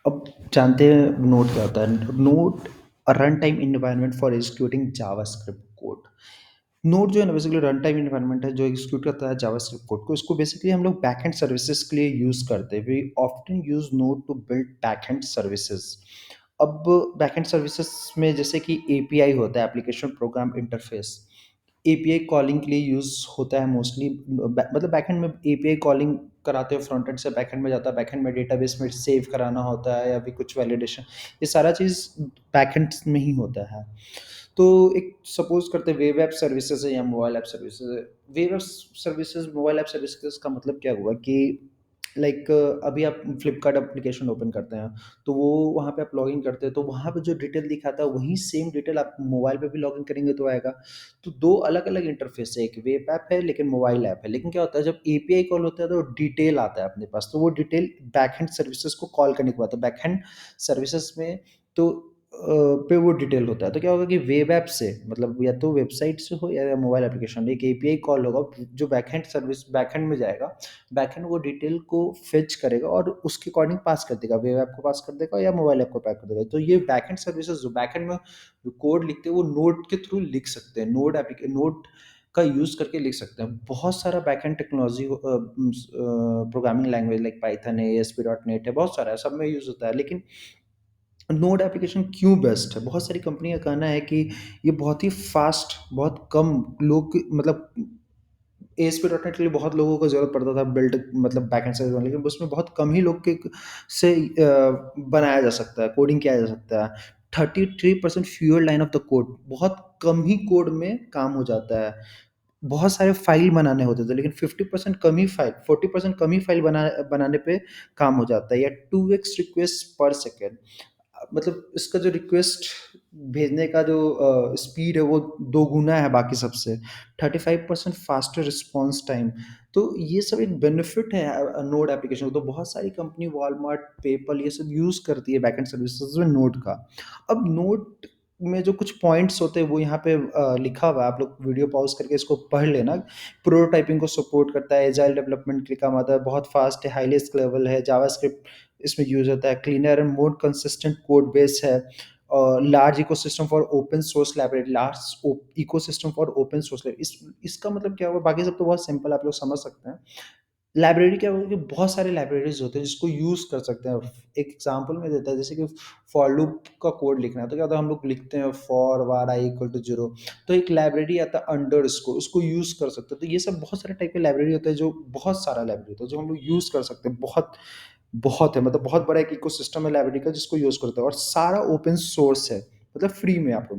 अब जानते हैं नोड क्या होता है? Node a run time environment for executing JavaScript code. Node जो है ना बेसिकली रन टाइम एनवायरनमेंट है जो एग्जीक्यूट करता है जावास्क्रिप्ट कोड को। इसको बेसिकली हम लोग बैकएंड सर्विसेज के लिए यूज़ करते हैं। We often use Node to build backend services. अब बैकएंड सर्विसेज में जैसे कि एपीआई होता है, application program interface. API calling के लिए यूज़ होता है मोस्टली। मतलब बैकएंड में एपीआई कॉलिंग कराते हो, फ्रंट एंड से बैकएंड में जाता है, बैकएंड में डेटाबेस में सेव कराना होता है या फिर कुछ वैलिडेशन, ये सारा चीज़ बैकएंड में ही होता है। तो एक सपोज़ करते हैं वेब ऐप सर्विसेज़ है या मोबाइल ऐप सर्विसेज़ है। Web app services, mobile app services का मतलब क्या हुआ कि लाइक अभी आप फ्लिपकार्ट एप्लीकेशन ओपन करते हैं, तो वो वहाँ पे आप लॉगिन करते हैं, तो वहाँ पे जो डिटेल दिखाता है वही सेम डिटेल आप मोबाइल पे भी लॉगिन करेंगे तो आएगा। तो 2 अलग-अलग इंटरफ़ेस है, एक वेब ऐप है लेकिन मोबाइल ऐप है। लेकिन क्या होता है जब एपीआई कॉल होता है तो डिटेल आता है अपने पास, तो वो डिटेल बैकएंड सर्विसेज़ को कॉल करने के बाद, तो बैकएंड सर्विसेज़ में तो पे वो डिटेल होता है। तो क्या होगा कि वेब ऐप से मतलब या तो वेबसाइट से हो या मोबाइल एप्लीकेशन, एक एपीआई कॉल होगा जो बैकएंड सर्विस बैकएंड में जाएगा। बैकएंड वो डिटेल को फेच करेगा और उसके अकॉर्डिंग पास कर देगा, वेब ऐप को पास कर देगा या मोबाइल ऐप को पास कर देगा। तो ये बैकएंड सर्विसेज जो बैकएंड में कोड लिखते हैं वो नोड के थ्रू लिख सकते हैं, नोड का यूज़ करके लिख सकते हैं। बहुत सारा backend technology programming language like Python है, एएसपी डॉट नेट है, बहुत सारा है, सब में यूज़ होता है। लेकिन नोड एप्लीकेशन क्यों बेस्ट है? बहुत सारी कंपनी का कहना है कि ये बहुत ही फ़ास्ट, बहुत कम लोग मतलब एएसपी डॉट नेट के लिए बहुत लोगों को ज़रूरत पड़ता था बिल्ड मतलब बैकएंड सर्विस में, लेकिन उसमें बहुत कम ही लोग के से बनाया जा सकता है, कोडिंग किया जा सकता है। 33% fewer line of the code, बहुत कम ही कोड में काम हो जाता है। बहुत सारे फ़ाइल बनाने होते थे, लेकिन 50% कम ही फ़ाइल 40% कम ही फ़ाइल बनाने पे काम हो जाता है, या 2x रिक्वेस्ट पर सेकंड। मतलब इसका जो रिक्वेस्ट भेजने का जो स्पीड है वो 2 गुना है बाकी सबसे। 35% फास्टर रिस्पॉन्स टाइम। तो ये सब एक बेनिफिट है नोड एप्लीकेशन का। तो बहुत सारी कंपनी वॉलमार्ट, पेपल ये सब यूज़ करती है बैकएंड सर्विसेज़ में नोड का। अब नोड में जो कुछ पॉइंट्स होते हैं वो यहाँ पे लिखा हुआ है, आप लोग वीडियो पॉज़ करके इसको पढ़ लेना। प्रोटोटाइपिंग को सपोर्ट करता है, एजाइल डेवलपमेंट के लिए काम आता है, बहुत फास्ट है, हाइली स्केलेबल है, जावास्क्रिप्ट इसमें यूज़ होता है, cleaner and more consistent code base है। Large ecosystem for open source library, large ecosystem for open source library, इसका मतलब क्या हुआ? बाकी सब तो बहुत सिंपल, आप लोग समझ सकते हैं। लाइब्रेरी क्या होगा कि बहुत सारे लाइब्रेरीज़ होते हैं जिसको यूज़ कर सकते हैं। एक एग्ज़ाम्पल मैं देता है, जैसे कि फॉर लूप का कोड लिखना है, तो क्या होता है हम लोग लिखते हैं for var i equal to 0, तो एक लाइब्रेरी आता है अंडरस्कोर, उसको यूज़ कर सकते हैं। तो ये सब बहुत सारे टाइप के लाइब्रेरी होता है, जो बहुत सारा लाइब्रेरी होता है जो हम लोग यूज़ कर सकते हैं। बहुत बहुत है, मतलब बहुत बड़ा एक इकोसिस्टम है लाइब्रेरी का जिसको यूज़ करते हैं, और सारा ओपन सोर्स है, मतलब फ्री में आपको